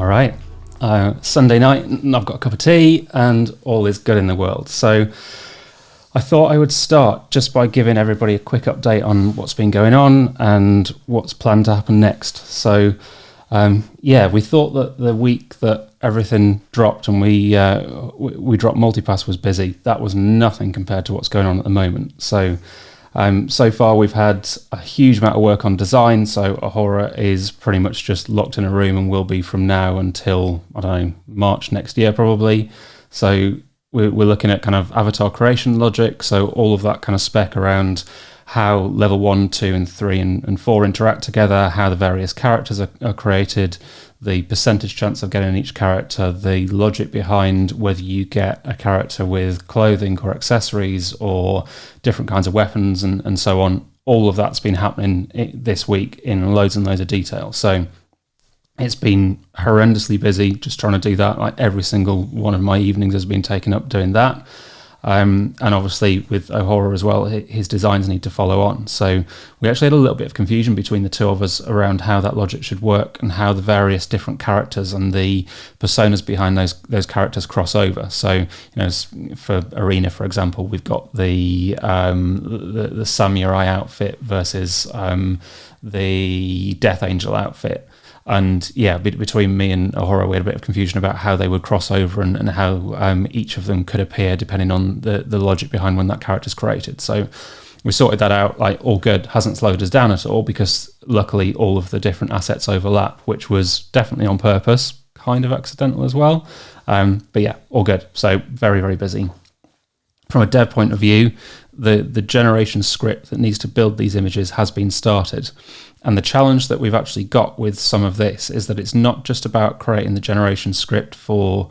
All right. Sunday night, and I've got a cup of tea, and all is good in the world. So I thought I would start just by giving everybody a quick update on what's been going on and what's planned to happen next. So, we thought that the week that everything dropped and we dropped MultiPass was busy. That was nothing compared to what's going on at the moment. So far we've had a huge amount of work on design. So Ahura is pretty much just locked in a room and will be from now until, I don't know, March next year probably. So we're looking at kind of avatar creation logic. So all of that kind of spec around how level 1, 2 and 3 and 4 interact together, how the various characters are created, the percentage chance of getting each character, the logic behind whether you get a character with clothing or accessories or different kinds of weapons and so on. All of that's been happening this week in loads and loads of detail. So it's been horrendously busy just trying to do that. Like every single one of my evenings has been taken up doing that. And obviously with Ahura as well, his designs need to follow on. So we actually had a little bit of confusion between the two of us around how that logic should work and how the various different characters and the personas behind those characters cross over. So, for Arena, for example, we've got the samurai outfit versus the Death Angel outfit. And between me and Ahura, we had a bit of confusion about how they would cross over and how each of them could appear depending on the logic behind when that character's created. So we sorted that out, like all good, hasn't slowed us down at all because luckily all of the different assets overlap, which was definitely on purpose, kind of accidental as well. But yeah, all good. So very, very busy. From a dev point of view, the generation script that needs to build these images has been started. And the challenge that we've actually got with some of this is that it's not just about creating the generation script for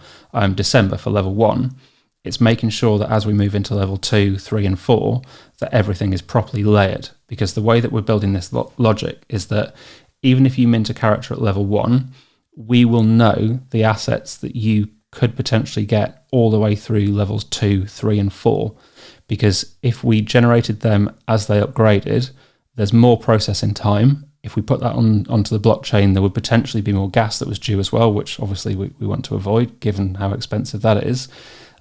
December for level 1. It's making sure that as we move into level 2, 3 and 4, that everything is properly layered. Because the way that we're building this logic is that even if you mint a character at level 1, we will know the assets that you could potentially get all the way through levels 2, 3 and 4. Because if we generated them as they upgraded, there's more processing time. If we put that onto the blockchain, there would potentially be more gas that was due as well, which obviously we want to avoid given how expensive that is.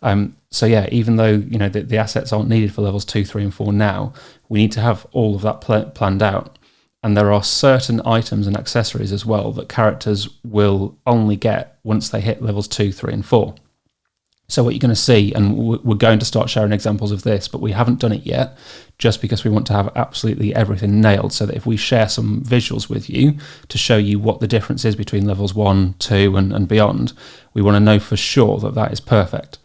Even though the assets aren't needed for levels 2, 3 and 4 now, we need to have all of that planned out. And there are certain items and accessories as well that characters will only get once they hit levels 2, 3 and 4. So what you're going to see, and we're going to start sharing examples of this, but we haven't done it yet, just because we want to have absolutely everything nailed, so that if we share some visuals with you to show you what the difference is between levels 1, 2 and beyond, we want to know for sure that that is perfect.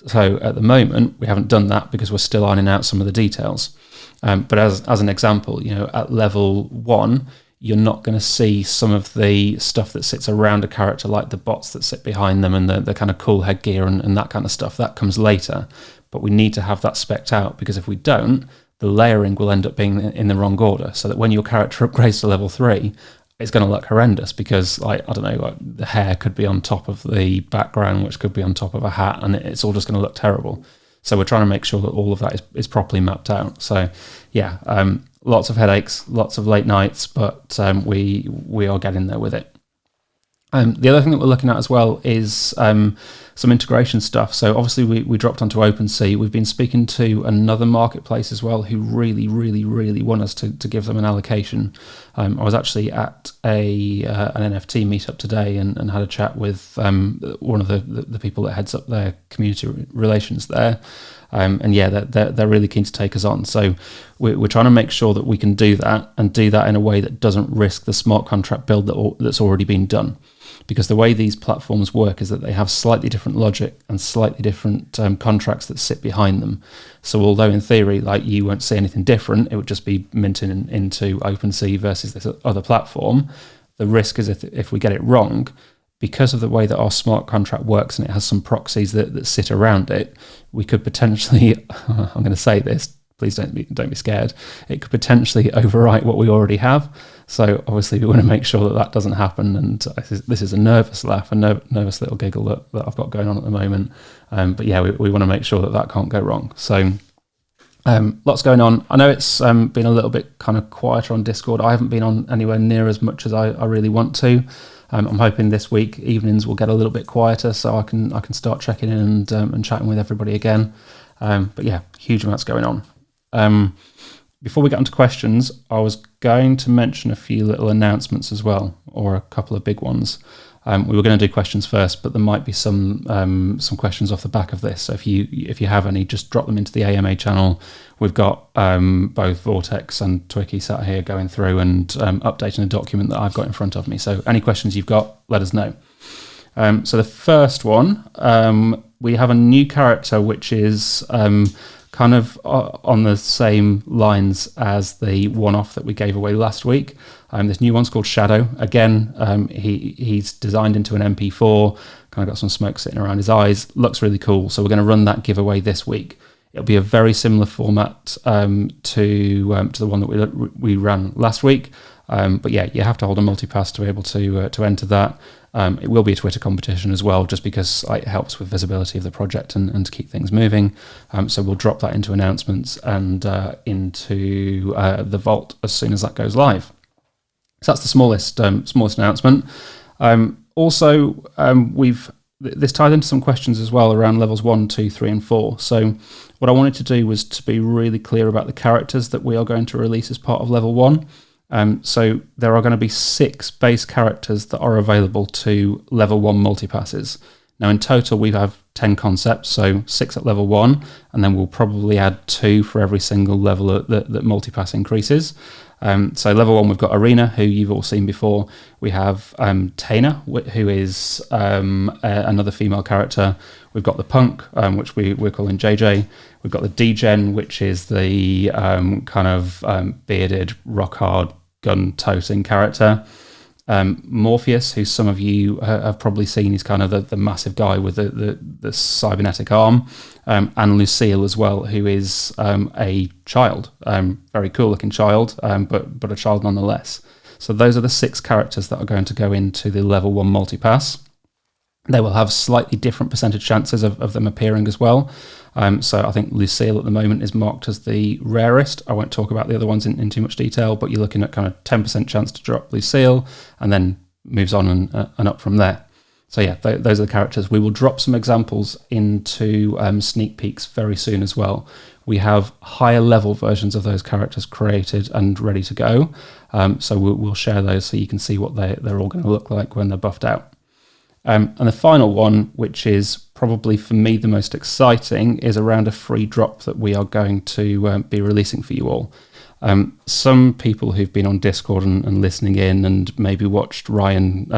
So at the moment, we haven't done that because we're still ironing out some of the details. But as an example, at level 1, you're not going to see some of the stuff that sits around a character, like the bots that sit behind them and the kind of cool headgear and that kind of stuff. That comes later, but we need to have that specced out, because if we don't, the layering will end up being in the wrong order, so that when your character upgrades to level 3, it's going to look horrendous because, the hair could be on top of the background, which could be on top of a hat, and it's all just going to look terrible. So we're trying to make sure that all of that is properly mapped out. So lots of headaches, lots of late nights, but we are getting there with it. The other thing that we're looking at as well is some integration stuff. So obviously we dropped onto OpenSea. We've been speaking to another marketplace as well who really, really, really want us to give them an allocation. I was actually at an NFT meetup today and had a chat with one of the people that heads up their community relations there. They're really keen to take us on. So we're trying to make sure that we can do that and do that in a way that doesn't risk the smart contract build that's already been done. Because the way these platforms work is that they have slightly different logic and slightly different contracts that sit behind them. So although in theory, you won't see anything different, it would just be minting into OpenSea versus this other platform. The risk is if we get it wrong, because of the way that our smart contract works and it has some proxies that sit around it, we could potentially, I'm going to say this, please don't be scared, it could potentially overwrite what we already have. So obviously we want to make sure that doesn't happen. And this is a nervous laugh, a nervous little giggle that I've got going on at the moment. We want to make sure that can't go wrong. So lots going on. I know it's been a little bit kind of quieter on Discord. I haven't been on anywhere near as much as I really want to. I'm hoping this week evenings will get a little bit quieter, so I can start checking in and chatting with everybody again. But yeah, huge amounts going on. Before we get onto questions, I was going to mention a few little announcements as well, or a couple of big ones. We were going to do questions first, but there might be some questions off the back of this. So if you have any, just drop them into the AMA channel. We've got both Vortex and Twiki sat here going through and updating a document that I've got in front of me. So any questions you've got, let us know. So the first one, we have a new character which is kind of on the same lines as the one-off that we gave away last week. This new one's called Shadow. Again, he's designed into an MP4, kind of got some smoke sitting around his eyes. Looks really cool. So we're going to run that giveaway this week. It'll be a very similar format to the one that we ran last week. But yeah, you have to hold a MultiPass to be able to enter that. It will be a Twitter competition as well, just because it helps with visibility of the project and to keep things moving. So we'll drop that into announcements and into the vault as soon as that goes live. So that's the smallest announcement. This ties into some questions as well around levels 1, 2, 3, and 4. So what I wanted to do was to be really clear about the characters that we are going to release as part of level 1. So there are going to be 6 base characters that are available to level 1 multipasses. Now in total we have 10 concepts, so 6 at level 1, and then we'll probably add 2 for every single level that multipass increases. So level 1 we've got Arena, who you've all seen before. We have Taina, who is another female character. We've got the Punk, which we're calling JJ. We've got the Degen, which is the bearded, rock-hard, gun-toting character. Morpheus, who some of you have probably seen, is kind of the massive guy with the cybernetic arm. And Lucille as well, who is a child, very cool looking child, but a child nonetheless. So those are the 6 characters that are going to go into the level 1 multipass. They will have slightly different percentage chances of them appearing as well. So I think Lucille at the moment is marked as the rarest. I won't talk about the other ones in too much detail, but you're looking at kind of 10% chance to drop Lucille, and then moves on and up from there. So yeah, those are the characters. We will drop some examples into sneak peeks very soon as well. We have higher level versions of those characters created and ready to go. So we'll share those so you can see what they're all going to look like when they're buffed out. And the final one, which is probably for me the most exciting, is around a free drop that we are going to be releasing for you all. Some people who've been on Discord and listening in and maybe watched Ryan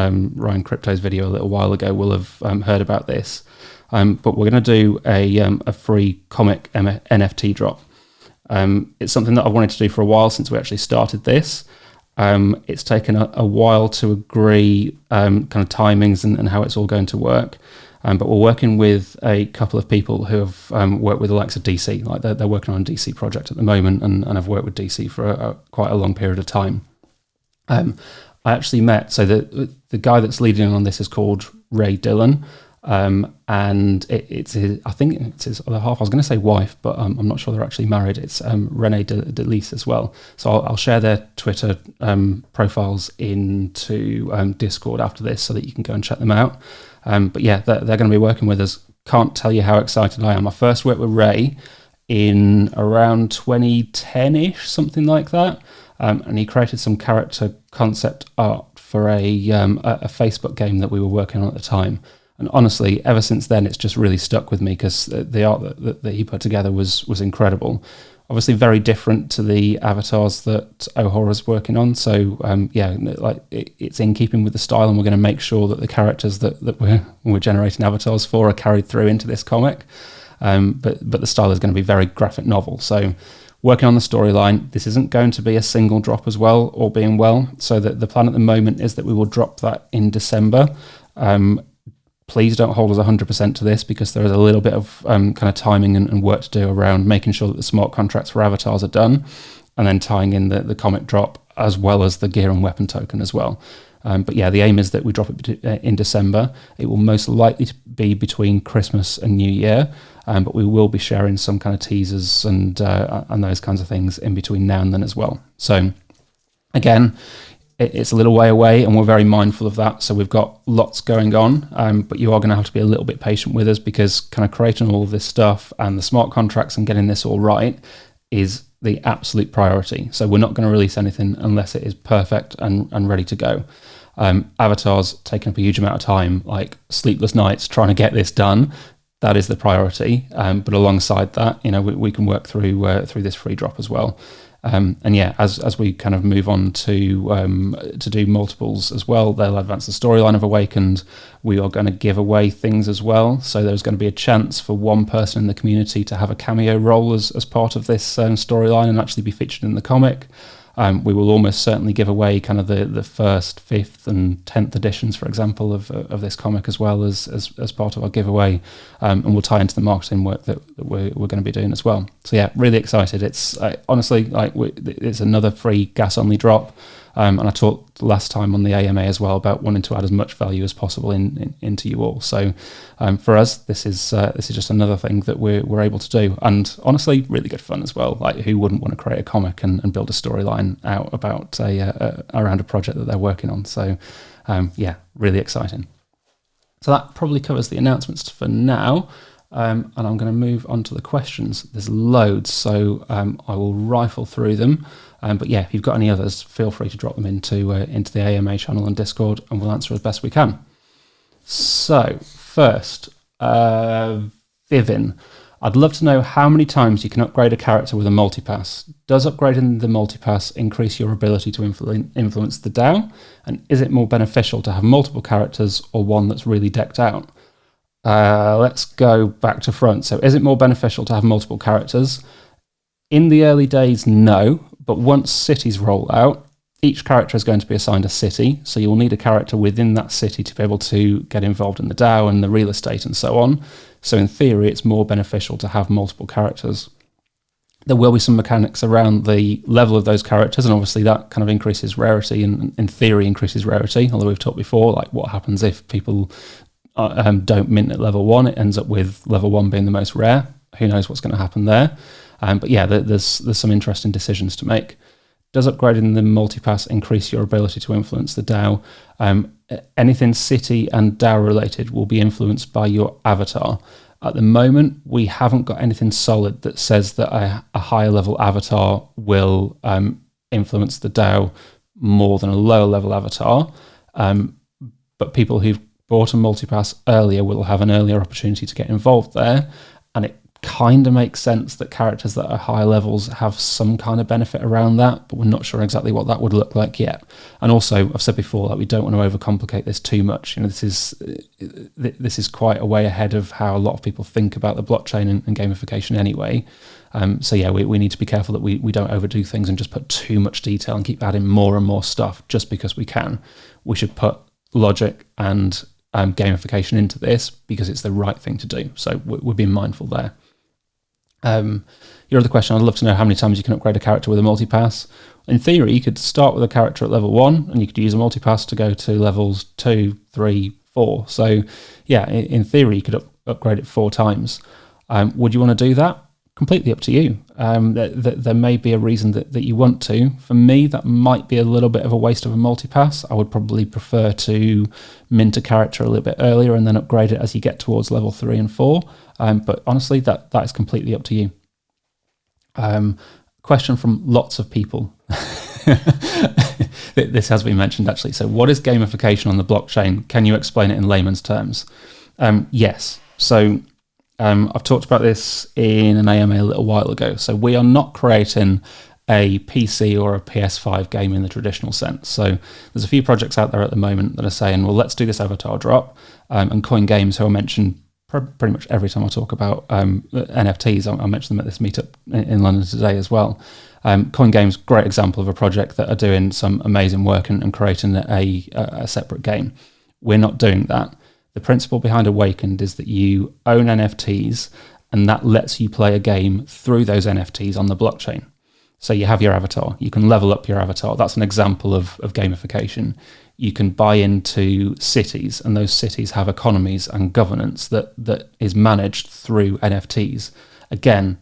Crypto's video a little while ago will have heard about this. But we're going to do a free comic NFT drop. It's something that I wanted to do for a while since we actually started this. It's taken a while to agree kind of timings and how it's all going to work. But we're working with a couple of people who have worked with the likes of DC. Like they're working on a DC project at the moment and have worked with DC for quite a long period of time. I actually met, so the guy that's leading on this is called Ray Dillon. And it's his, I think it's his other half. I was going to say wife, but I'm not sure they're actually married. It's Renee Delise as well. So I'll share their Twitter profiles into Discord after this so that you can go and check them out. But yeah, they're going to be working with us. Can't tell you how excited I am. I first worked with Ray in around 2010-ish, something like that. And he created some character concept art for a Facebook game that we were working on at the time. And honestly, ever since then, it's just really stuck with me because the art that he put together was incredible. Obviously, very different to the avatars that O'Hara's working on. So it's in keeping with the style, and we're going to make sure that the characters that we're generating avatars for are carried through into this comic. But the style is going to be very graphic novel. So working on the storyline, this isn't going to be a single drop as well, all being well. So that the plan at the moment is that we will drop that in December. Please don't hold us 100% to this because there is a little bit of kind of timing and work to do around making sure that the smart contracts for avatars are done and then tying in the comic drop as well as the gear and weapon token as well. But yeah, the aim is that we drop it in December. It will most likely be between Christmas and New Year, but we will be sharing some kind of teasers and those kinds of things in between now and then as well. So again, it's a little way away, and we're very mindful of that. So we've got lots going on, but you are going to have to be a little bit patient with us, because kind of creating all of this stuff and the smart contracts and getting this all right is the absolute priority. So we're not going to release anything unless it is perfect and ready to go. Avatar's taken up a huge amount of time, like sleepless nights trying to get this done. That is the multipass. But alongside that, we can work through this free drop as well. And yeah, as we kind of move on to do multiples as well, they'll advance the storyline of Awakened. We are going to give away things as well. So there's going to be a chance for one person in the community to have a cameo role as part of this storyline and actually be featured in the comic. We will almost certainly give away kind of the first, fifth, and 10th editions, for example, of this comic as well as part of our giveaway, and we'll tie into the marketing work that we're going to be doing as well. So yeah, really excited. It's honestly it's another free gas only drop. And I talked last time on the AMA as well about wanting to add as much value as possible into you all. So for us, this is just another thing that we're able to do, and honestly, really good fun as well. Like, who wouldn't want to create a comic and build a storyline out about around a project that they're working on? So yeah, really exciting. So that probably covers the announcements for now. And I'm going to move on to the questions. There's loads, so I will rifle through them. But yeah, if you've got any others, feel free to drop them into the AMA channel on Discord, and we'll answer as best we can. So first, Vivin, I'd love to know how many times you can upgrade a character with a multipass. Does upgrading the multipass increase your ability to influence the DAO? And is it more beneficial to have multiple characters or one that's really decked out? Let's go back to front. So is it more beneficial to have multiple characters? In the early days, no. But once cities roll out, each character is going to be assigned a city. So you'll need a character within that city to be able to get involved in the DAO and the real estate and so on. So in theory, it's more beneficial to have multiple characters. There will be some mechanics around the level of those characters, and obviously that kind of increases rarity, and in theory increases rarity. Although we've talked before, like what happens if people don't mint at level 1, it ends up with level 1 being the most rare. Who knows what's going to happen there? But yeah, there's some interesting decisions to make. Does upgrading the multipass increase your ability to influence the DAO? Anything city and DAO related will be influenced by your avatar. At the moment, we haven't got anything solid that says that a higher level avatar will influence the DAO more than a lower level avatar. But people who've bought a multipass earlier will have an earlier opportunity to get involved there, and it kind of makes sense that characters that are higher levels have some kind of benefit around that, but we're not sure exactly what that would look like yet. And also, I've said before that we don't want to overcomplicate this too much. This is quite a way ahead of how a lot of people think about the blockchain and gamification anyway. So yeah, we need to be careful that we don't overdo things and just put too much detail and keep adding more and more stuff just because we can. We should put logic and gamification into this because it's the right thing to do. So we're being mindful there. Your other question, I'd love to know how many times you can upgrade a character with a multipass. In theory, you could start with a character at level 1 and you could use a multipass to go to levels 2, 3, 4. So yeah, in theory, you could upgrade it 4 times. Would you want to do that? Completely up to you. There may be a reason that you want to. For me, that might be a little bit of a waste of a multipass. I would probably prefer to mint a character a little bit earlier and then upgrade it as you get towards level 3 and 4. But honestly, that is completely up to you. Question from lots of people. This has been mentioned actually. So what is gamification on the blockchain? Can you explain it in layman's terms? Yes. So I've talked about this in an AMA a little while ago. So we are not creating a PC or a PS5 game in the traditional sense. So there's a few projects out there at the moment that are saying, well, let's do this avatar drop. And Coin Games, who I mention pretty much every time I talk about NFTs, I mention them at this meetup in London today as well. Coin Games, great example of a project that are doing some amazing work and creating a separate game. We're not doing that. The principle behind Awakened is that you own NFTs, and that lets you play a game through those NFTs on the blockchain. So you have your avatar. You can level up your avatar. That's an example of gamification. You can buy into cities, and those cities have economies and governance that is managed through NFTs. Again,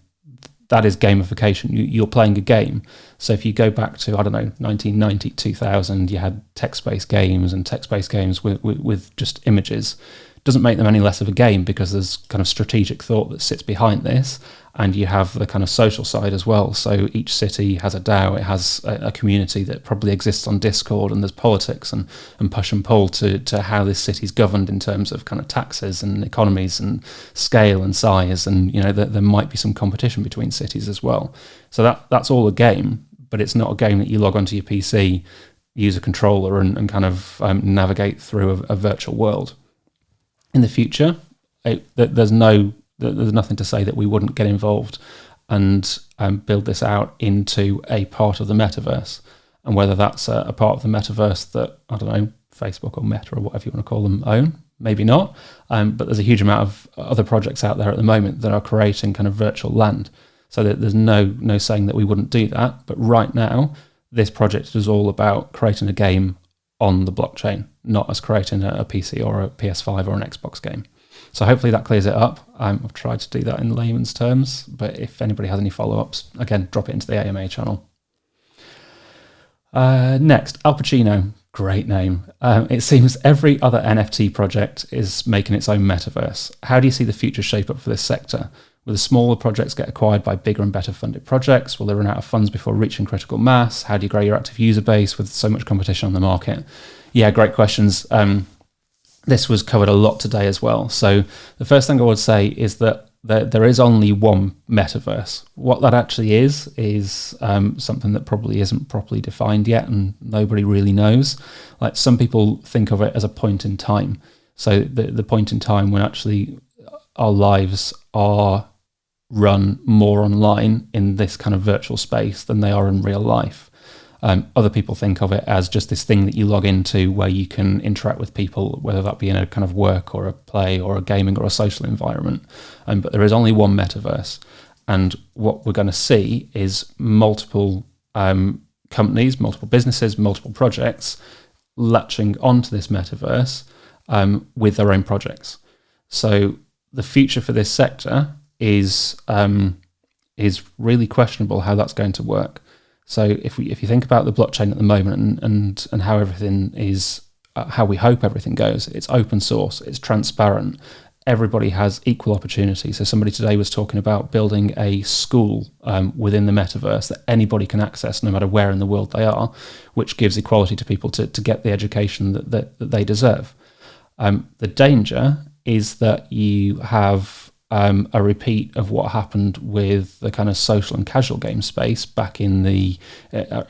that is gamification. You're playing a game. So if you go back to, I don't know, 1990, 2000, you had text-based games and text-based games with just images. Doesn't make them any less of a game because there's kind of strategic thought that sits behind this, and you have the kind of social side as well. So each city has a DAO, it has a community that probably exists on Discord, and there's politics and push and pull to how this city's governed in terms of kind of taxes and economies and scale and size, and there might be some competition between cities as well. So that's all a game, but it's not a game that you log onto your PC, use a controller, and kind of navigate through a virtual world. In the future, there's nothing to say that we wouldn't get involved and build this out into a part of the metaverse. And whether that's a part of the metaverse that, I don't know, Facebook or Meta or whatever you want to call them own, maybe not. But there's a huge amount of other projects out there at the moment that are creating kind of virtual land. So that there's no saying that we wouldn't do that. But right now, this project is all about creating a game on the blockchain, not as creating a PC or a PS5 or an Xbox game. So hopefully that clears it up. I've tried to do that in layman's terms, but if anybody has any follow-ups, again, drop it into the AMA channel. Next, Al Pacino, great name. It seems every other NFT project is making its own metaverse. How do you see the future shape up for this sector? Will the smaller projects get acquired by bigger and better funded projects? Will they run out of funds before reaching critical mass? How do you grow your active user base with so much competition on the market? Yeah, great questions. This was covered a lot today as well. So the first thing I would say is that there is only one metaverse. What that actually is something that probably isn't properly defined yet, and nobody really knows. Like, some people think of it as a point in time. So the point in time when actually our lives are run more online in this kind of virtual space than they are in real life. Other people think of it as just this thing that you log into where you can interact with people, whether that be in a kind of work or a play or a gaming or a social environment. But there is only one metaverse. And what we're going to see is multiple companies, multiple businesses, multiple projects latching onto this metaverse with their own projects. So the future for this sector is really questionable how that's going to work. So if you think about the blockchain at the moment and how everything is, how we hope everything goes, it's open source, it's transparent, everybody has equal opportunity. So somebody today was talking about building a school within the metaverse that anybody can access no matter where in the world they are, which gives equality to people to get the education that they deserve. The danger is that you have a repeat of what happened with the kind of social and casual game space back in the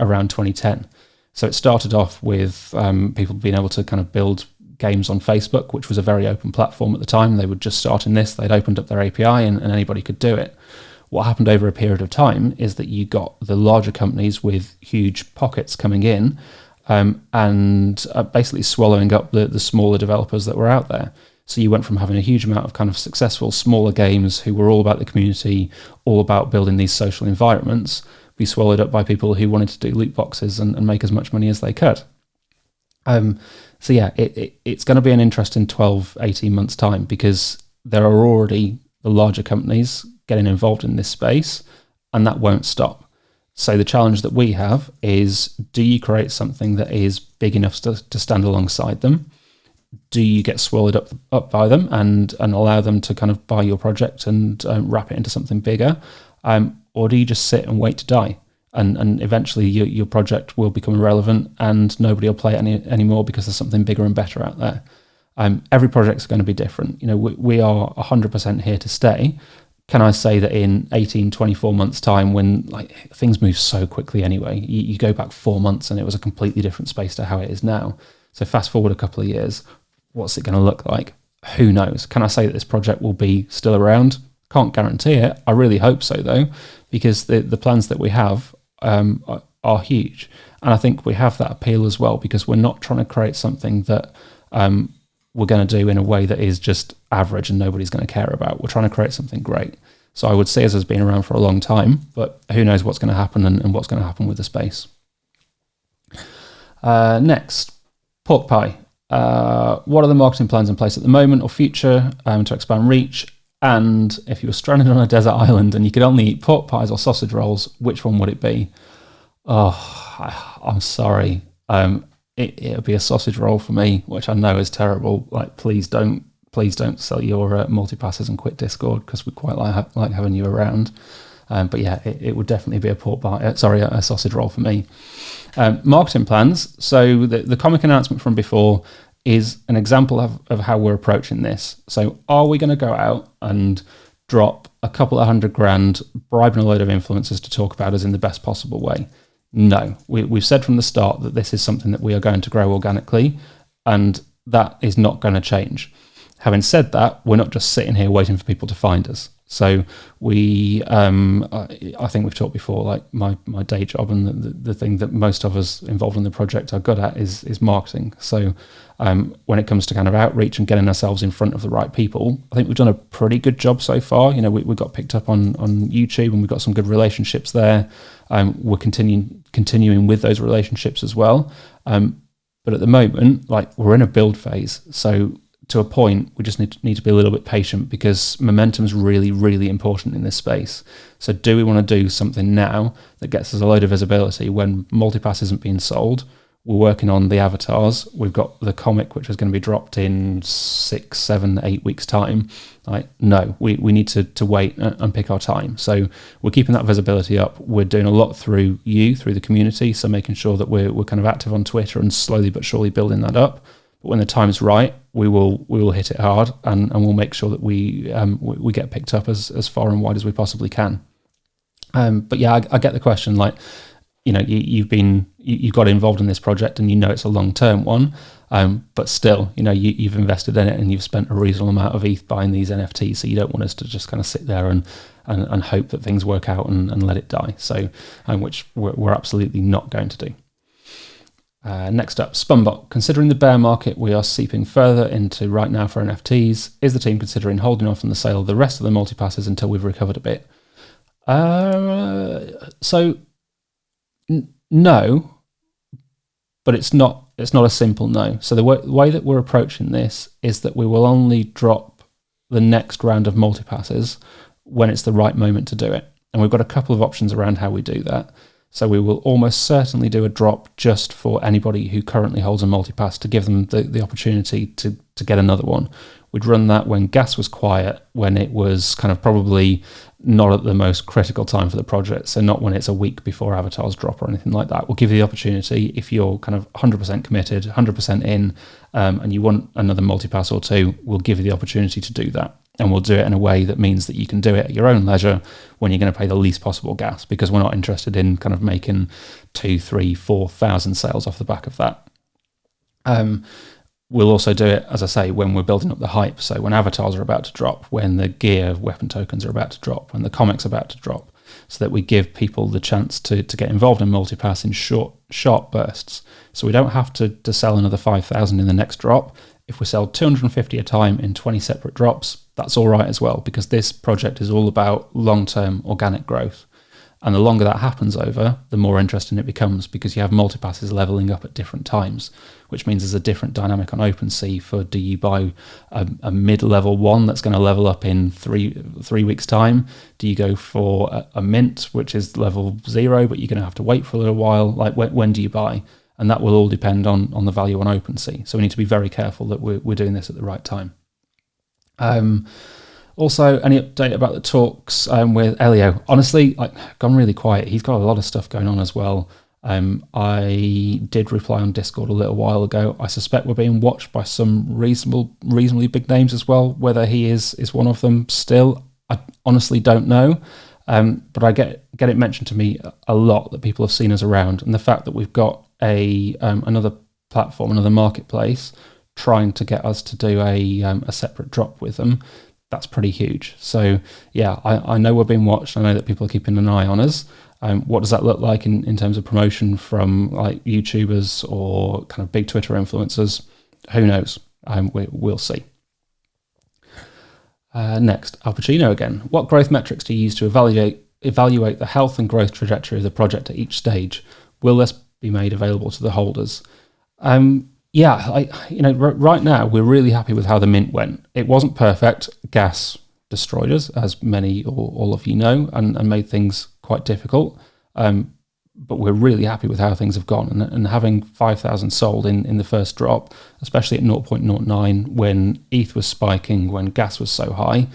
around 2010. So it started off with people being able to kind of build games on Facebook, which was a very open platform at the time. They were just starting this. They'd opened up their API and anybody could do it. What happened over a period of time is that you got the larger companies with huge pockets coming in and basically swallowing up the smaller developers that were out there. So you went from having a huge amount of kind of successful smaller games who were all about the community, all about building these social environments, be swallowed up by people who wanted to do loot boxes and make as much money as they could. So yeah, it's going to be an interesting 12, 18 months time, because there are already the larger companies getting involved in this space, and that won't stop. So the challenge that we have is, do you create something that is big enough to stand alongside them? Do you get swallowed up by them and allow them to kind of buy your project and wrap it into something bigger? Or do you just sit and wait to die? And eventually your project will become irrelevant and nobody will play it anymore because there's something bigger and better out there. Every project's going to be different. We are 100% here to stay. Can I say that in 18, 24 months time, when things move so quickly anyway, you go back 4 months and it was a completely different space to how it is now. So fast forward a couple of years, what's it going to look like? Who knows? Can I say that this project will be still around? Can't guarantee it. I really hope so, though, because the plans that we have are huge. And I think we have that appeal as well, because we're not trying to create something that we're going to do in a way that is just average and nobody's going to care about. We're trying to create something great. So I would say us has been around for a long time, but who knows what's going to happen and what's going to happen with the space. Next, pork pie. What are the marketing plans in place at the moment or future to expand reach? And if you were stranded on a desert island and you could only eat pork pies or sausage rolls, which one would it be? Oh, I'm sorry. It would be a sausage roll for me, which I know is terrible. Like, please don't sell your MultiPasses and quit Discord, because we quite like having you around. But yeah, it would definitely be a sausage roll for me. Marketing plans. So the comic announcement from before is an example of how we're approaching this. So are we going to go out and drop a couple of $100,000, bribing a load of influencers to talk about us in the best possible way? No. We've said from the start that this is something that we are going to grow organically, and that is not going to change. Having said that, we're not just sitting here waiting for people to find us. So we, I think we've talked before, like my day job and the thing that most of us involved in the project are good at is marketing. So when it comes to kind of outreach and getting ourselves in front of the right people, I think we've done a pretty good job so far. You know, we got picked up on YouTube, and we've got some good relationships there. We're continuing with those relationships as well. But at the moment, like, we're in a build phase. So to a point, we just need to be a little bit patient, because momentum is really, really important in this space. So do we want to do something now that gets us a load of visibility when MultiPass isn't being sold? We're working on the avatars. We've got the comic, which is going to be dropped in 6, 7, 8 weeks' time. Like, no, we need to wait and pick our time. So we're keeping that visibility up. We're doing a lot through the community. So making sure that we're kind of active on Twitter and slowly but surely building that up. But when the time's right, we will hit it hard, and we'll make sure that we get picked up as far and wide as we possibly can. But yeah, I get the question. Like, you know, you've got involved in this project, and you know it's a long-term one. But still, you know, you've invested in it, and you've spent a reasonable amount of ETH buying these NFTs. So you don't want us to just kind of sit there and hope that things work out and let it die. So, which we're absolutely not going to do. Next up, Spunbot. Considering the bear market we are seeping further into right now for NFTs, is the team considering holding off on the sale of the rest of the multipasses until we've recovered a bit? No, but it's not a simple no. So the way that we're approaching this is that we will only drop the next round of multipasses when it's the right moment to do it. And we've got a couple of options around how we do that. So we will almost certainly do a drop just for anybody who currently holds a multipass, to give them the opportunity to get another one. We'd run that when gas was quiet, when it was kind of probably not at the most critical time for the project. So not when it's a week before avatars drop or anything like that. We'll give you the opportunity, if you're kind of 100% committed, 100% in, and you want another multipass or two, we'll give you the opportunity to do that. And we'll do it in a way that means that you can do it at your own leisure when you're going to pay the least possible gas, because we're not interested in kind of making 2,000, 3,000, 4,000 sales off the back of that. We'll also do it, as I say, when we're building up the hype. So when avatars are about to drop, when the gear weapon tokens are about to drop, when the comics are about to drop, so that we give people the chance to get involved in multipass in sharp bursts. So we don't have to sell another 5,000 in the next drop. If we sell 250 a time in 20 separate drops, that's all right as well, because this project is all about long-term organic growth. And the longer that happens over, the more interesting it becomes, because you have multipasses leveling up at different times, which means there's a different dynamic on OpenSea for, do you buy a mid-level one that's going to level up in three weeks' time? Do you go for a mint, which is level 0, but you're going to have to wait for a little while? Like, when do you buy? And that will all depend on the value on OpenSea. So we need to be very careful that we're doing this at the right time. Also, any update about the talks with Elio? Honestly, gone really quiet. He's got a lot of stuff going on as well. I did reply on Discord a little while ago. I suspect we're being watched by some reasonably big names as well. Whether he is one of them still, I honestly don't know. But I get it mentioned to me a lot that people have seen us around, and the fact that we've got another platform, another marketplace, trying to get us to do a separate drop with them. That's pretty huge. So yeah, I know we're being watched. I know that people are keeping an eye on us. What does that look like in terms of promotion from like YouTubers or kind of big Twitter influencers? Who knows? We'll see. Next, Al Pacino again. What growth metrics do you use to evaluate the health and growth trajectory of the project at each stage? Will this be made available to the holders? Right now we're really happy with how the mint went. It wasn't perfect. Gas destroyed us, as many or all of you know, and made things quite difficult. But we're really happy with how things have gone. And having 5,000 sold in the first drop, especially at 0.09 when ETH was spiking, when gas was so high,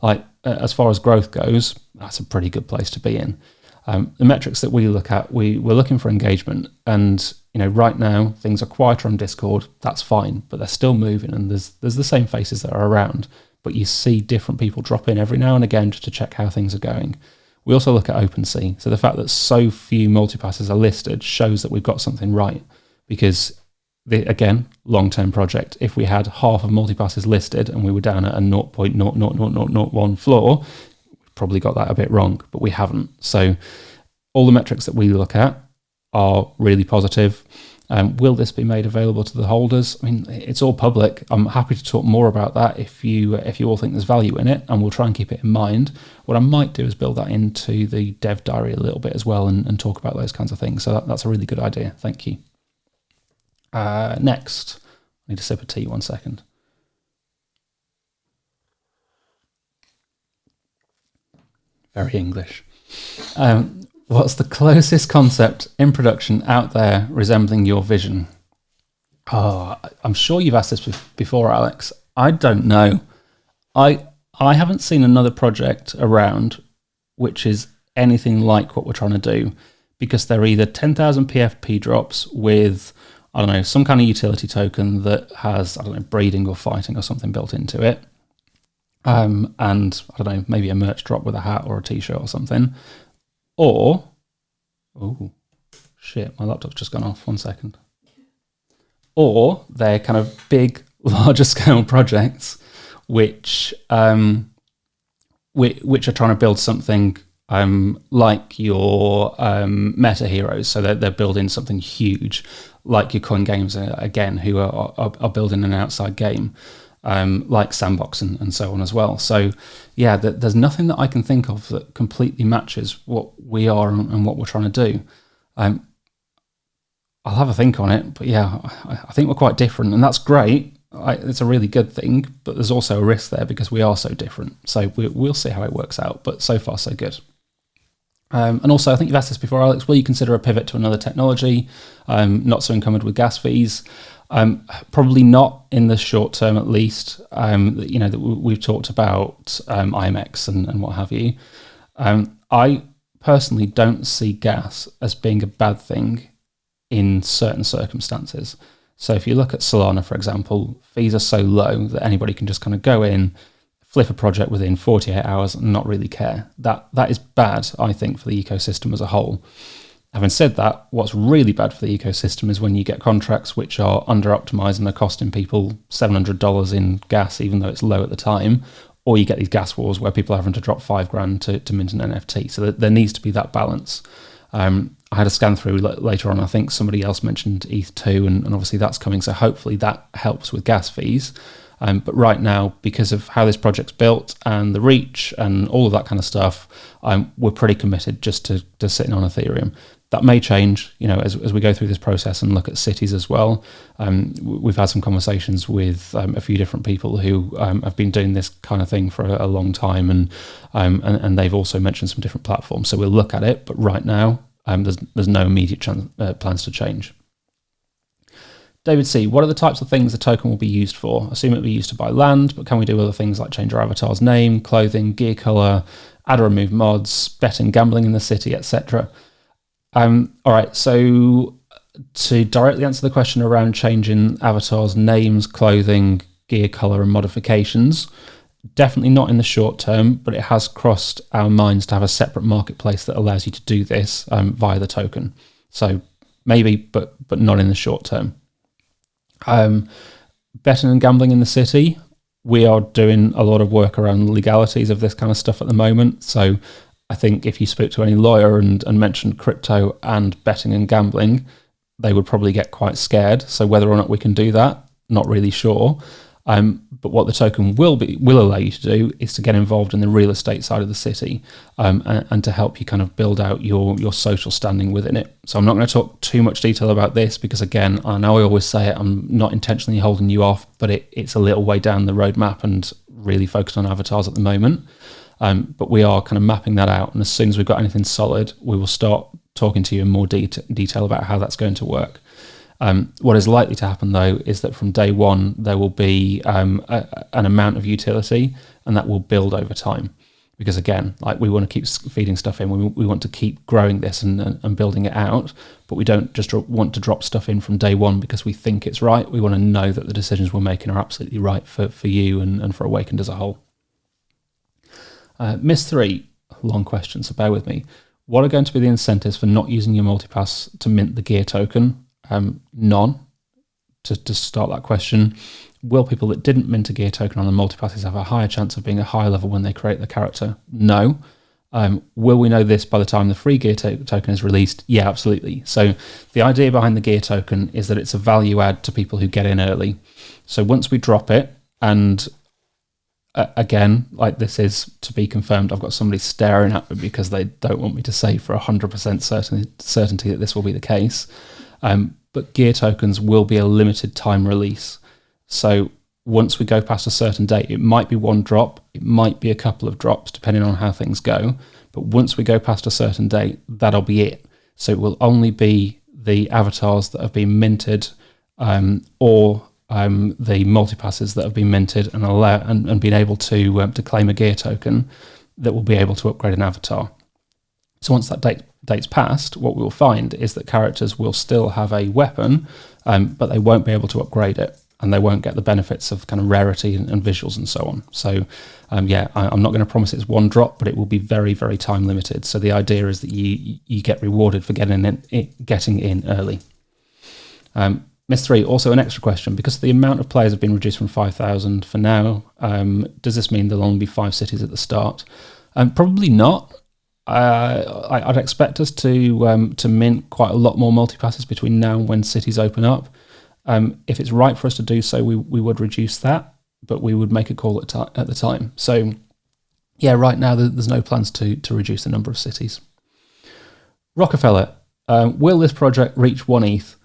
like as far as growth goes, that's a pretty good place to be in. The metrics that we look at, we're looking for engagement, and right now things are quieter on Discord. That's fine, but they're still moving, and there's the same faces that are around, but you see different people drop in every now and again just to check how things are going. We also look at OpenSea, so the fact that so few multipasses are listed shows that we've got something right, because again, long-term project. If we had half of multipasses listed and we were down at a 0.00001 floor, probably got that a bit wrong, but we haven't. So all the metrics that we look at are really positive. Will this be made available to the holders? I mean, it's all public. I'm happy to talk more about that if you all think there's value in it, and we'll try and keep it in mind. What I might do is build that into the dev diary a little bit as well, and talk about those kinds of things. So that's a really good idea. Thank you. Next, I need a sip of tea, 1 second. Very English. What's the closest concept in production out there resembling your vision? Oh, I'm sure you've asked this before, Alex. I don't know. I haven't seen another project around which is anything like what we're trying to do, because they're either 10,000 PFP drops with, I don't know, some kind of utility token that has, I don't know, breeding or fighting or something built into it. And I don't know, maybe a merch drop with a hat or a t-shirt or something. Or, oh shit, my laptop's just gone off, 1 second. Or they're kind of big, larger scale projects which are trying to build something like your meta heroes. So they're building something huge, like your coin games again, who are building an outside game. Like Sandbox and so on as well. So yeah, there's nothing that I can think of that completely matches what we are and what we're trying to do. I'll have a think on it, but yeah, I think we're quite different, and that's great. It's a really good thing, but there's also a risk there because we are so different. So we'll see how it works out, but so far so good. And also, I think you've asked this before, Alex, will you consider a pivot to another technology, not so encumbered with gas fees? Probably not in the short term, at least. We've talked about IMX and what have you. I personally don't see gas as being a bad thing in certain circumstances. So if you look at Solana, for example, fees are so low that anybody can just kind of go in, flip a project within 48 hours and not really care. That is bad, I think, for the ecosystem as a whole. Having said that, what's really bad for the ecosystem is when you get contracts which are under-optimized and are costing people $700 in gas, even though it's low at the time, or you get these gas wars where people are having to drop $5,000 to mint an NFT. So there needs to be that balance. I had a scan through later on. I think somebody else mentioned ETH2, and obviously that's coming. So hopefully that helps with gas fees. But right now, because of how this project's built and the reach and all of that kind of stuff, we're pretty committed just to sitting on Ethereum. That may change, as we go through this process and look at cities as well. We've had some conversations with a few different people who have been doing this kind of thing for a long time, and they've also mentioned some different platforms. So we'll look at it, but right now there's no immediate plans to change. David C., what are the types of things the token will be used for? I assume it will be used to buy land, but can we do other things like change our avatar's name, clothing, gear colour, add or remove mods, betting, gambling in the city, etc.? All right, so to directly answer the question around changing avatars' names, clothing, gear colour and modifications, definitely not in the short term, but it has crossed our minds to have a separate marketplace that allows you to do this via the token. So maybe, but not in the short term. Betting and gambling in the city, we are doing a lot of work around legalities of this kind of stuff at the moment. So I think if you spoke to any lawyer and mentioned crypto and betting and gambling, they would probably get quite scared. So whether or not we can do that, not really sure. But what the token will allow you to do is to get involved in the real estate side of the city, and to help you kind of build out your social standing within it. So I'm not going to talk too much detail about this because, again, I know I always say it, I'm not intentionally holding you off, but it's a little way down the roadmap and really focused on avatars at the moment. But we are kind of mapping that out. And as soon as we've got anything solid, we will start talking to you in more detail about how that's going to work. What is likely to happen, though, is that from day one, there will be an amount of utility, and that will build over time. Because again, like, we want to keep feeding stuff in. We want to keep growing this and building it out, but we don't just want to drop stuff in from day one because we think it's right. We want to know that the decisions we're making are absolutely right for you and for Awakened as a whole. Miss 3, long question, so bear with me. What are going to be the incentives for not using your MultiPass to mint the gear token? None, to start that question. Will people that didn't mint a gear token on the MultiPasses have a higher chance of being a higher level when they create the character? No. Will we know this by the time the free gear token is released? Yeah, absolutely. So the idea behind the gear token is that it's a value add to people who get in early. So once we drop it, and again, like, this is to be confirmed, I've got somebody staring at me because they don't want me to say for 100% certainty that this will be the case. But gear tokens will be a limited time release. So once we go past a certain date, it might be one drop, it might be a couple of drops, depending on how things go. But once we go past a certain date, that'll be it. So it will only be the avatars that have been minted, or the multipasses that have been minted and been able to claim a gear token that will be able to upgrade an avatar. So once that date's passed, what we will find is that characters will still have a weapon, but they won't be able to upgrade it, and they won't get the benefits of kind of rarity and visuals and so on. So I'm not going to promise it's one drop, but it will be very, very time limited. So the idea is that you get rewarded for getting in early. Miss 3, also an extra question. Because the amount of players have been reduced from 5,000 for now, does this mean there'll only be 5 cities at the start? Probably not. I'd expect us to mint quite a lot more multipasses between now and when cities open up. If it's right for us to do so, we would reduce that, but we would make a call at the time. So, yeah, right now there's no plans to reduce the number of cities. Rockefeller, will this project reach 1 ETH?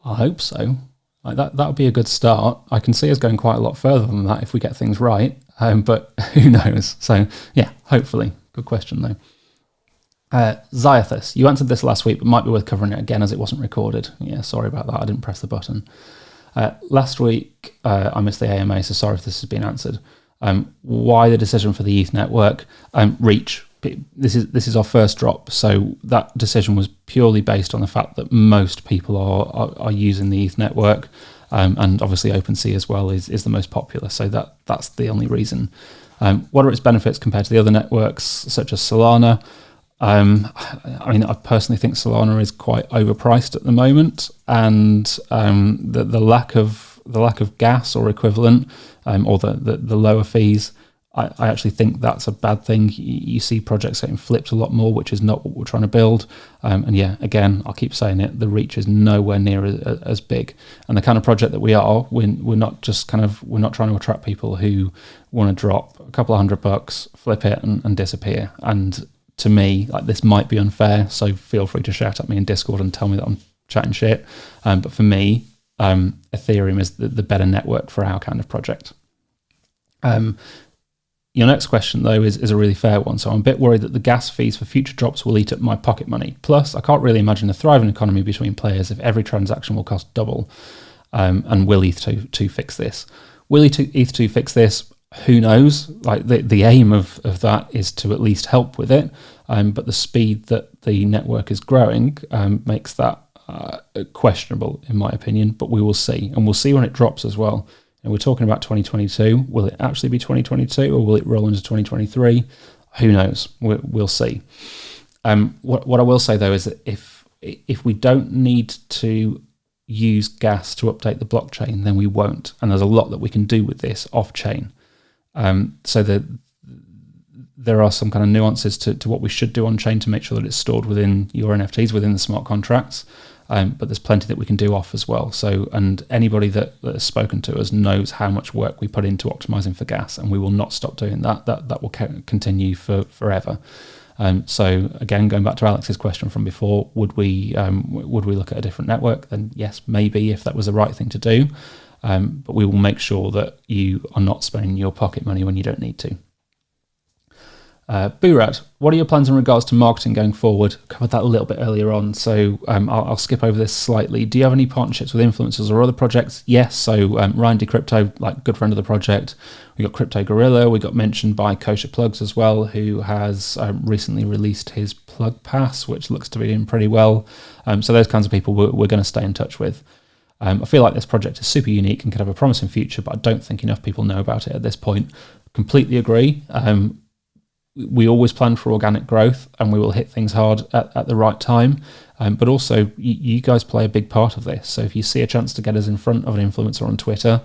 I hope so. Like, that would be a good start. I can see us going quite a lot further than that if we get things right, but who knows? So, yeah, hopefully. Good question, though. Zythus, you answered this last week, but might be worth covering it again as it wasn't recorded. Yeah, sorry about that. I didn't press the button. Last week, I missed the AMA, so sorry if this has been answered. Why the decision for the ETH network? Reach. This is our first drop, so that decision was purely based on the fact that most people are using the ETH network, and obviously OpenSea as well is the most popular, so that's the only reason. What are its benefits compared to the other networks, such as Solana? I personally think Solana is quite overpriced at the moment, and the lack of gas or equivalent, or the lower fees, I actually think that's a bad thing. You see projects getting flipped a lot more, which is not what we're trying to build. And yeah, again, I'll keep saying it, the reach is nowhere near as big. And the kind of project that we are, we're not trying to attract people who want to drop a couple of $100, flip it and disappear. And to me, like, this might be unfair, so feel free to shout at me in Discord and tell me that I'm chatting shit. But for me, Ethereum is the better network for our kind of project. Your next question, though, is a really fair one. So I'm a bit worried that the gas fees for future drops will eat up my pocket money. Plus, I can't really imagine a thriving economy between players if every transaction will cost double. And will ETH2 fix this? Will ETH2 fix this? Who knows? Like, the aim of that is to at least help with it. But the speed that the network is growing makes that questionable, in my opinion. But we will see. And we'll see when it drops as well. And we're talking about 2022. Will it actually be 2022, or will it roll into 2023? Who knows? We'll see. What I will say, though, is that if we don't need to use gas to update the blockchain, then we won't. And there's a lot that we can do with this off-chain. So there are some kind of nuances to what we should do on-chain to make sure that it's stored within your NFTs, within the smart contracts. But there's plenty that we can do off as well. So, and anybody that has spoken to us knows how much work we put into optimizing for gas, and we will not stop doing that. That will continue forever. So again, going back to Alex's question from before, would we look at a different network? Then yes, maybe, if that was the right thing to do. but we will make sure that you are not spending your pocket money when you don't need to. Burat, what are your plans in regards to marketing going forward? Covered that a little bit earlier on, so I'll skip over this slightly. Do you have any partnerships with influencers or other projects? Yes, so Ryan D Crypto, like good friend of the project. We got Crypto Gorilla. We got mentioned by Kosher Plugs as well, who has recently released his plug pass, which looks to be doing pretty well. So those kinds of people we're going to stay in touch with. I feel like this project is super unique and could have a promising future, but I don't think enough people know about it at this point. Completely agree. We always plan for organic growth, and we will hit things hard at the right time. But also, you guys play a big part of this. So if you see a chance to get us in front of an influencer on Twitter,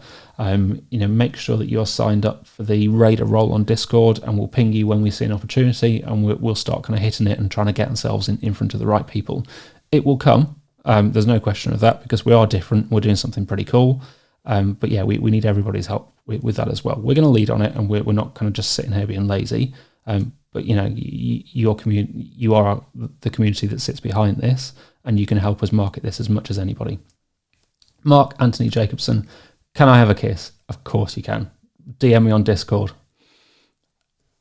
make sure that you're signed up for the Raider role on Discord, and we'll ping you when we see an opportunity, and we'll start kind of hitting it and trying to get ourselves in front of the right people. It will come. There's no question of that, because we are different. We're doing something pretty cool. But yeah, we need everybody's help with that as well. We're going to lead on it, and we're not kind of just sitting here being lazy. But your community, you are the community that sits behind this, and you can help us market this as much as anybody. Mark Anthony Jacobson, can I have a kiss? Of course you can. DM me on Discord.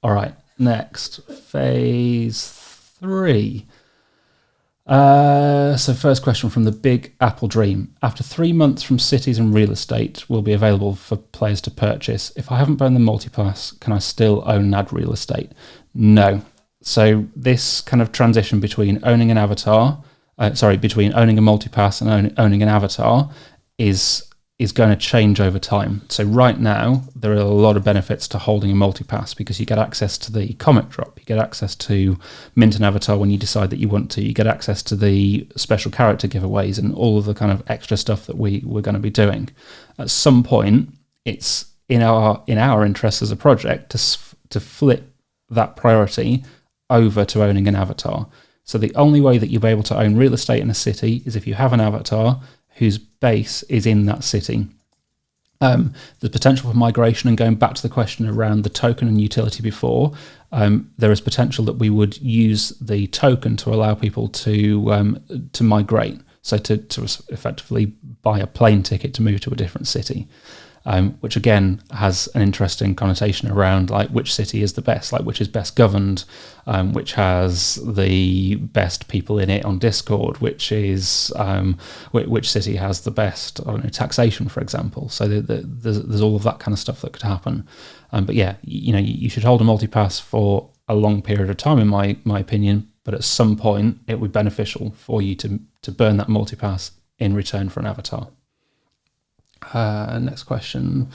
All right, next, phase 3. So first question from the Big Apple Dream. After 3 months from cities and real estate will be available for players to purchase. If I haven't burned the MultiPass, can I still own and add real estate? No. So this kind of transition between owning an avatar, between owning a MultiPass and owning an avatar is going to change over time. So right now, there are a lot of benefits to holding a MultiPass, because you get access to the comic drop, you get access to mint an avatar when you decide that you want to, you get access to the special character giveaways and all of the kind of extra stuff that we're going to be doing. At some point, it's in our interest as a project to flip that priority over to owning an avatar. So the only way that you'll be able to own real estate in a city is if you have an avatar whose base is in that city. There's potential for migration, and going back to the question around the token and utility before, there is potential that we would use the token to allow people to migrate, so to effectively buy a plane ticket to move to a different city. Which again has an interesting connotation around like which city is the best, like which is best governed, which has the best people in it on Discord, which city has the best, taxation, for example. So there's all of that kind of stuff that could happen. But yeah, you should hold a MultiPass for a long period of time, in my opinion. But at some point, it would be beneficial for you to burn that MultiPass in return for an avatar. Next question.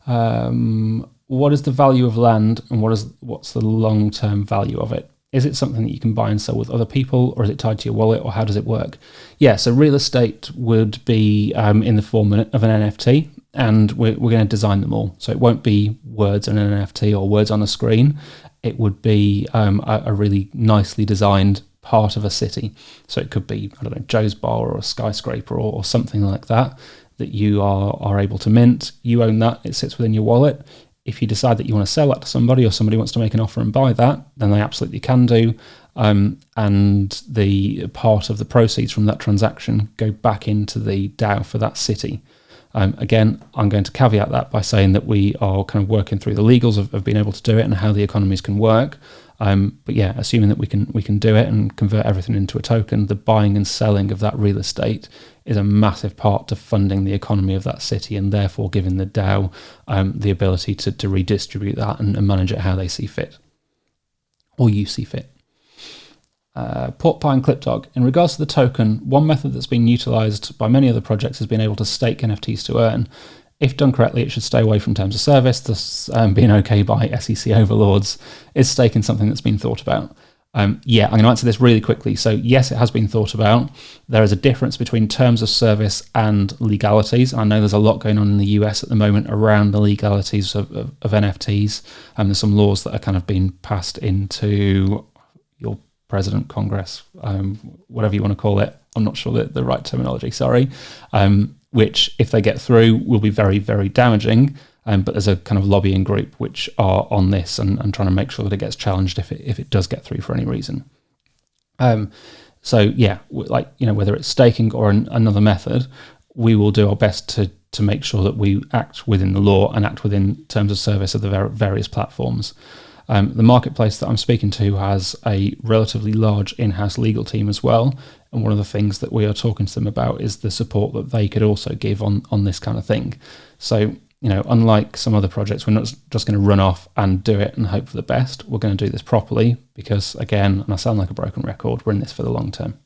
What is the value of land, and what's the long-term value of it? Is it something that you can buy and sell with other people, or is it tied to your wallet, or how does it work? Yeah, so real estate would be in the form of an NFT, and we're going to design them all. So it won't be words on an NFT or words on a screen. It would be a really nicely designed part of a city. So it could be, Joe's Bar or a skyscraper or something like that you are able to mint. You own that. It sits within your wallet. If you decide that you want to sell that to somebody, or somebody wants to make an offer and buy that, then they absolutely can do. And the part of the proceeds from that transaction go back into the DAO for that city. Again, I'm going to caveat that by saying that we are kind of working through the legals of being able to do it and how the economies can work. But yeah, assuming that we can do it and convert everything into a token, the buying and selling of that real estate is a massive part to funding the economy of that city, and therefore giving the DAO the ability to redistribute that and manage it how they see fit, or you see fit. Pork Pie and Clipdog, in regards to the token, one method that's been utilised by many other projects has been able to stake NFTs to earn. If done correctly, it should stay away from terms of service, thus being okay by SEC overlords. Is staking something that's been thought about? Yeah, I'm going to answer this really quickly. So yes, it has been thought about. There is a difference between terms of service and legalities. I know there's a lot going on in the US at the moment around the legalities of NFTs, and there's some laws that are kind of being passed into your president, Congress, whatever you want to call it. I'm not sure the right terminology, sorry. Which, if they get through, will be very, very damaging. But there's a kind of lobbying group which are on this and trying to make sure that it gets challenged if it does get through for any reason. So yeah, whether it's staking or another method, we will do our best to make sure that we act within the law and act within terms of service of the various platforms. The marketplace that I'm speaking to has a relatively large in-house legal team as well. And one of the things that we are talking to them about is the support that they could also give on this kind of thing. So, unlike some other projects, we're not just going to run off and do it and hope for the best. We're going to do this properly because, again, and I sound like a broken record, we're in this for the long term.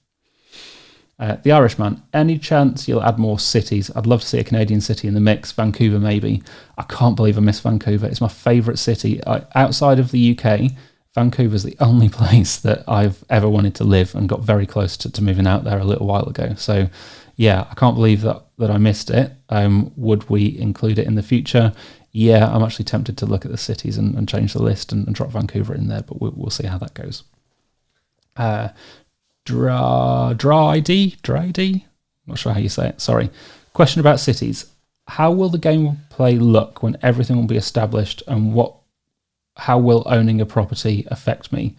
The Irishman, any chance you'll add more cities? I'd love to see a Canadian city in the mix. Vancouver, maybe. I can't believe I miss Vancouver. It's my favourite city. Outside of the UK, Vancouver's the only place that I've ever wanted to live and got very close to moving out there a little while ago. So, yeah, I can't believe that I missed it. Would we include it in the future? Yeah, I'm actually tempted to look at the cities and change the list and drop Vancouver in there, but we'll see how that goes. Dry, not sure how you say it, sorry. Question about cities. How will the gameplay look when everything will be established, and how will owning a property affect me?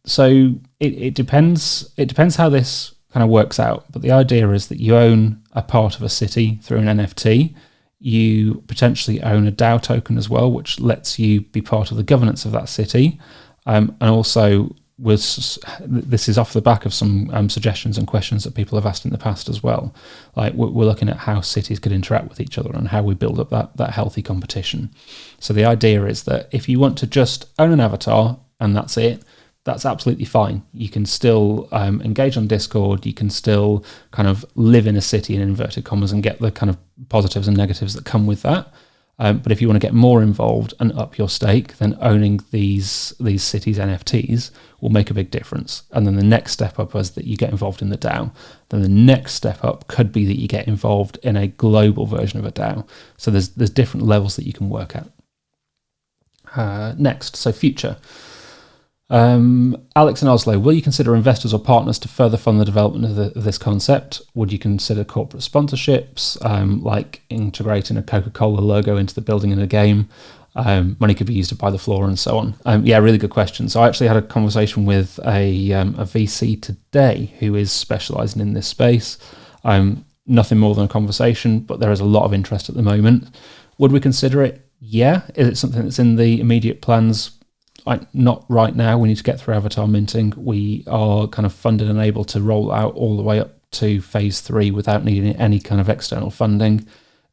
So it depends how this kind of works out, but the idea is that you own a part of a city through an NFT. You potentially own a DAO token as well, which lets you be part of the governance of that city, and also this is off the back of some suggestions and questions that people have asked in the past as well. Like we're looking at how cities could interact with each other and how we build up that healthy competition. So the idea is that if you want to just own an avatar and that's it, that's absolutely fine. You can still engage on Discord. You can still kind of live in a city in inverted commas and get the kind of positives and negatives that come with that. But if you want to get more involved and up your stake, then owning these cities NFTs will make a big difference. And then the next step up is that you get involved in the DAO. Then the next step up could be that you get involved in a global version of a DAO. So there's different levels that you can work at. Next, so future. Alex in Oslo, will you consider investors or partners to further fund the development of this concept? Would you consider corporate sponsorships, like integrating a Coca-Cola logo into the building in a game? Money could be used to buy the floor and so on. Yeah, really good question. So I actually had a conversation with a VC today who is specialising in this space. Nothing more than a conversation, but there is a lot of interest at the moment. Would we consider it? Yeah. Is it something that's in the immediate plans? Not right now. We need to get through avatar minting. We are kind of funded and able to roll out all the way up to phase 3 without needing any kind of external funding.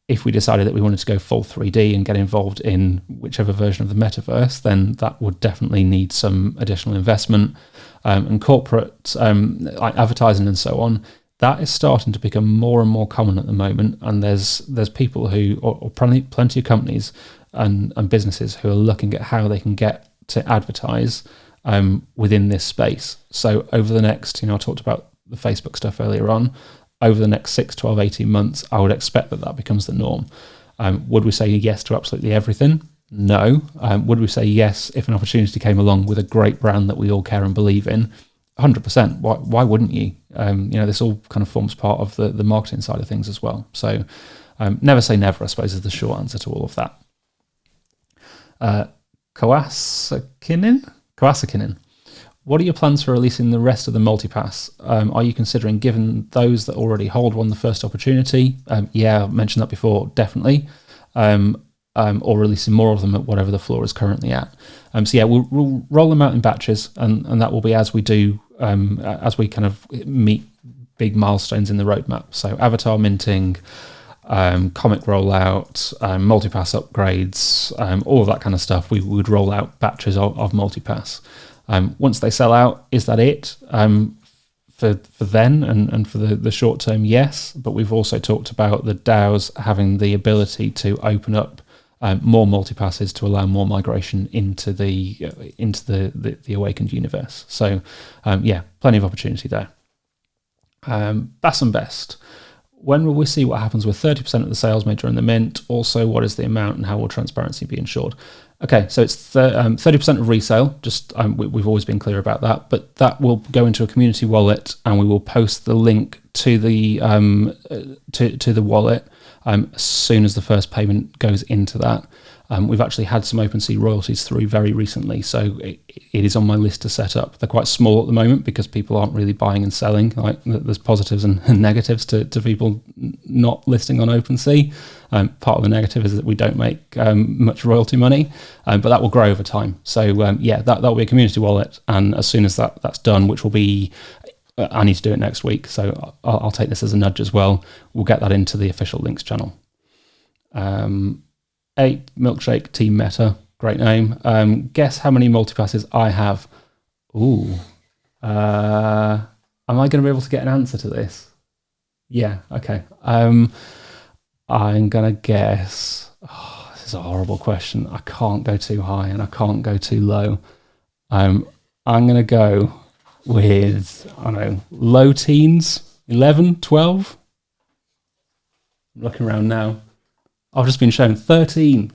If we decided that we wanted to go full 3D and get involved in whichever version of the Metaverse, then that would definitely need some additional investment. And corporate advertising and so on, that is starting to become more and more common at the moment. And there's people who, or plenty of companies and businesses who are looking at how they can get to advertise within this space. So over the next, I talked about the Facebook stuff earlier on, over the next 6, 12, 18 months, I would expect that becomes the norm. Would we say yes to absolutely everything? No. Would we say yes if an opportunity came along with a great brand that we all care and believe in? 100%. Why wouldn't you? This all kind of forms part of the marketing side of things as well. So never say never, I suppose, is the short answer to all of that. Kawasakinen. What are your plans for releasing the rest of the MultiPass? Are you considering giving those that already hold one the first opportunity? Yeah, I've mentioned that before, definitely. Or releasing more of them at whatever the floor is currently at. So yeah, we'll roll them out in batches, and that will be as we do, as we kind of meet big milestones in the roadmap. So avatar minting, comic rollout, MultiPass upgrades, all of that kind of stuff. We would roll out batches of MultiPass. Once they sell out, is that it? For then and for the short term, yes. But we've also talked about the DAOs having the ability to open up more MultiPasses to allow more migration into the Awakened universe. So yeah, plenty of opportunity there. Bass and Best. When will we see what happens with 30% of the sales made during the mint? Also, what is the amount and how will transparency be ensured? Okay, so it's 30% of resale. Just we've always been clear about that, but that will go into a community wallet, and we will post the link to the to the wallet as soon as the first payment goes into that. We've actually had some OpenSea royalties through very recently, so it is on my list to set up. They're quite small at the moment because people aren't really buying and selling. Like, there's positives and negatives to people not listing on OpenSea. Part of the negative is that we don't make much royalty money, but that will grow over time. So that will be a community wallet, and as soon as that's done, which will be, I need to do it next week, so I'll take this as a nudge as well. We'll get that into the official links channel. 8 Milkshake Team Meta, great name. Guess how many multipasses I have? Ooh. Am I going to be able to get an answer to this? Yeah, okay. I'm going to guess... Oh, this is a horrible question. I can't go too high and I can't go too low. I'm going to go with, I don't know, low teens, 11, 12? I'm looking around now. I've just been shown 13.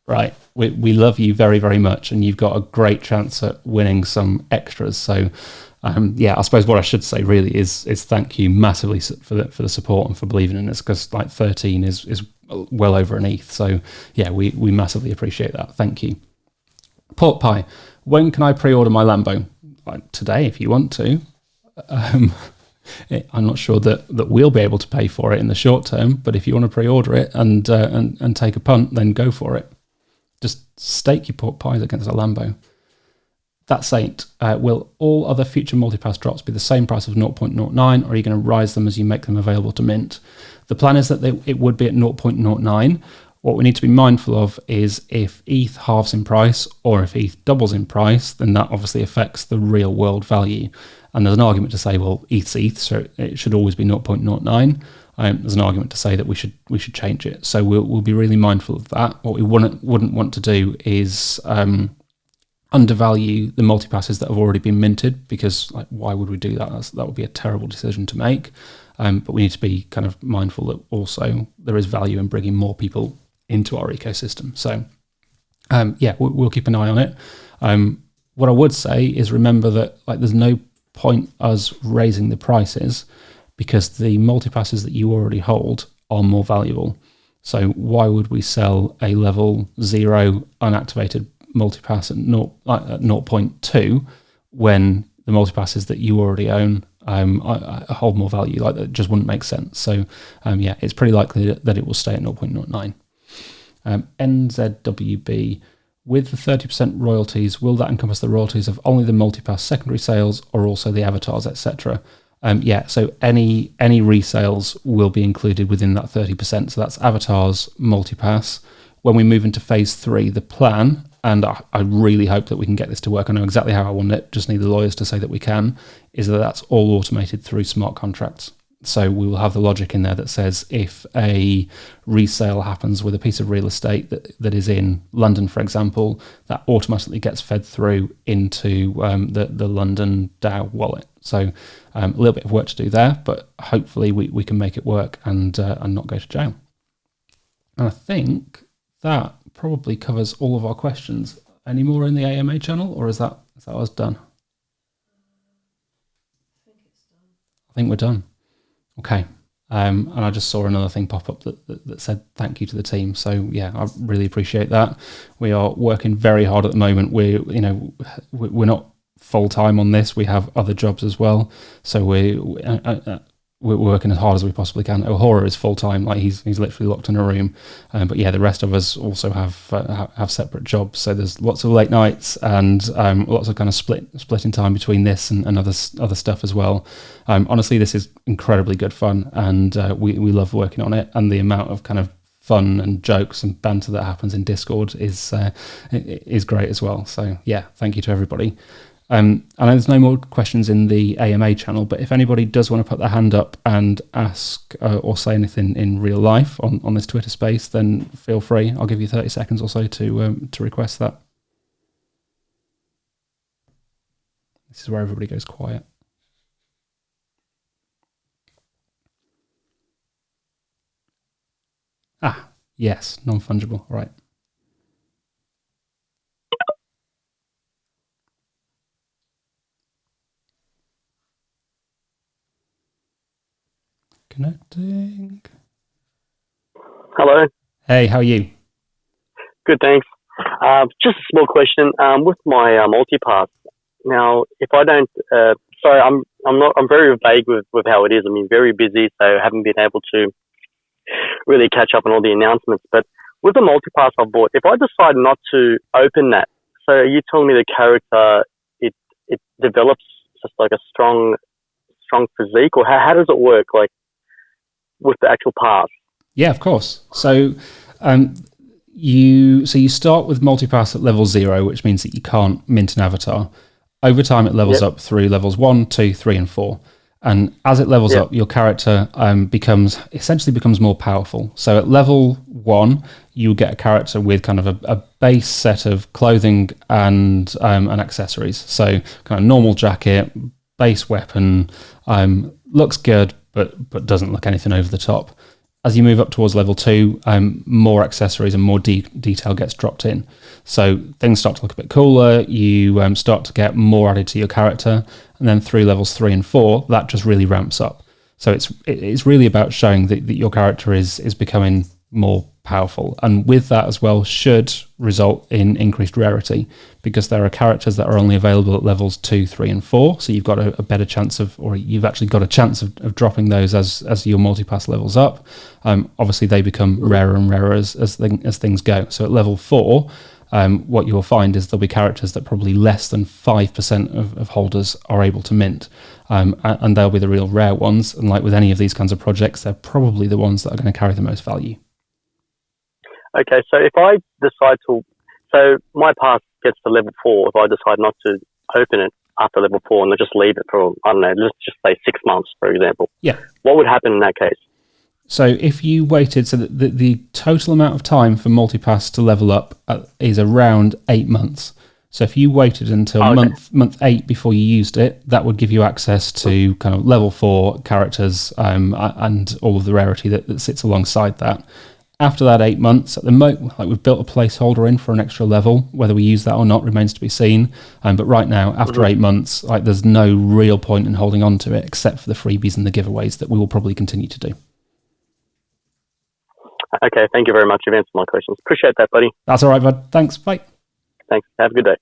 Right, we love you very, very much, and you've got a great chance at winning some extras. So, I suppose what I should say really is thank you massively for the support and for believing in us, because like 13 is well over an ETH. So yeah, we massively appreciate that. Thank you. Pork Pie, when can I pre-order my Lambo? Like today, if you want to. I'm not sure that we'll be able to pay for it in the short term, but if you want to pre-order it and take a punt, then go for it. Just stake your pork pies against a Lambo. That Saint, will all other future multipass drops be the same price of 0.09, or are you going to rise them as you make them available to mint? The plan is that it would be at 0.09. What we need to be mindful of is if ETH halves in price or if ETH doubles in price, then that obviously affects the real world value. And there's an argument to say, well, ETH's ETH, so it should always be 0.09. There's an argument to say that we should change it. So we'll be really mindful of that. What we wouldn't want to do is undervalue the multipasses that have already been minted, because like, why would we do that? That would be a terrible decision to make. But we need to be kind of mindful that also there is value in bringing more people into our ecosystem. So we'll keep an eye on it. What I would say is remember that like there's no point us raising the prices, because the multipasses that you already hold are more valuable. So why would we sell a level 0 unactivated multipass at 0.2 when the multipasses that you already own hold more value? Like, that just wouldn't make sense. So it's pretty likely that it will stay at 0.09. NZWB, with the 30% royalties, will that encompass the royalties of only the multipass secondary sales or also the avatars, etc.? So any resales will be included within that 30%. So that's avatars, multipass. When we move into phase 3, the plan, and I really hope that we can get this to work, I know exactly how I want it, just need the lawyers to say that we can, is that that's all automated through smart contracts. So we will have the logic in there that says if a resale happens with a piece of real estate that is in London, for example, that automatically gets fed through into the London DAO wallet. So a little bit of work to do there, but hopefully we can make it work and not go to jail. And I think that probably covers all of our questions. Any more in the AMA channel, or is that us done? I think we're done. Okay. And I just saw another thing pop up that said thank you to the team. So yeah, I really appreciate that. We are working very hard at the moment. We're not full time on this. We have other jobs as well. So we're working as hard as we possibly can. Ohora is full time, like he's literally locked in a room. But yeah, the rest of us also have separate jobs. So there's lots of late nights and lots of kind of splitting time between this and other stuff as well. Honestly, this is incredibly good fun, and we love working on it. And the amount of kind of fun and jokes and banter that happens in Discord is great as well. So yeah, thank you to everybody. I know there's no more questions in the AMA channel, but if anybody does want to put their hand up and ask or say anything in real life on this Twitter space, then feel free. I'll give you 30 seconds or so to request that. This is where everybody goes quiet. Yes, non-fungible. All right. Connecting. Hello. Hey, how are you? Good, thanks. Just a small question. With my MultiPass, now, if I don't, sorry, I'm very vague with how it is. I mean, very busy, so haven't been able to really catch up on all the announcements. But with the MultiPass I bought, if I decide not to open that, so are you telling me the character, it develops just like a strong physique, or how does it work, like with the actual pass? Yeah, of course. So you start with MultiPass at level 0, which means that you can't mint an avatar. Over time, it levels up through levels 1, 2, 3, and 4. And as it levels up, your character becomes more powerful. So at level 1, you get a character with kind of a base set of clothing and accessories. So kind of normal jacket, base weapon, looks good, but doesn't look anything over the top. As you move up towards level 2, more accessories and more detail gets dropped in. So things start to look a bit cooler, you start to get more added to your character, and then through levels 3 and 4, that just really ramps up. So it's really about showing that your character is becoming more powerful. And with that as well should result in increased rarity, because there are characters that are only available at levels 2, 3, and 4. So you've got a better chance of, or you've actually got a chance of dropping those as your MultiPass levels up. Obviously they become rarer and rarer as things go. So at level 4, what you'll find is there'll be characters that probably less than 5% of holders are able to mint. And they'll be the real rare ones. And like with any of these kinds of projects, they're probably the ones that are going to carry the most value. Okay, so if I decide to, so my pass gets to level 4, if I decide not to open it after level 4 and I just leave it for, I don't know, let's just say 6 months, for example. Yeah. What would happen in that case? So if you waited, so the total amount of time for MultiPass to level up is around 8 months. So if you waited until month 8 before you used it, that would give you access to kind of level 4 characters and all of the rarity that sits alongside that. After that 8 months, at the moment, like we've built a placeholder in for an extra level. Whether we use that or not remains to be seen. But right now, after 8 months, like there's no real point in holding on to it except for the freebies and the giveaways that we will probably continue to do. Okay, thank you very much. You've answered my questions. Appreciate that, buddy. That's all right, bud. Thanks. Bye. Thanks. Have a good day.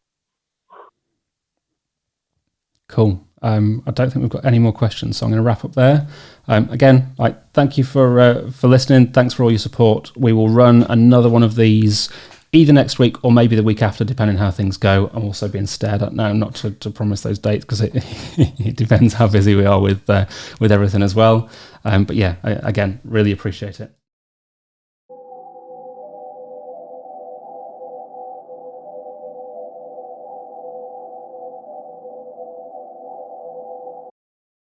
Cool. I don't think we've got any more questions, so I'm going to wrap up there. Again, thank you for listening. Thanks for all your support. We will run another one of these either next week or maybe the week after, depending how things go. I'm also being stared at now not to promise those dates because it depends how busy we are with everything as well. But yeah, again, really appreciate it.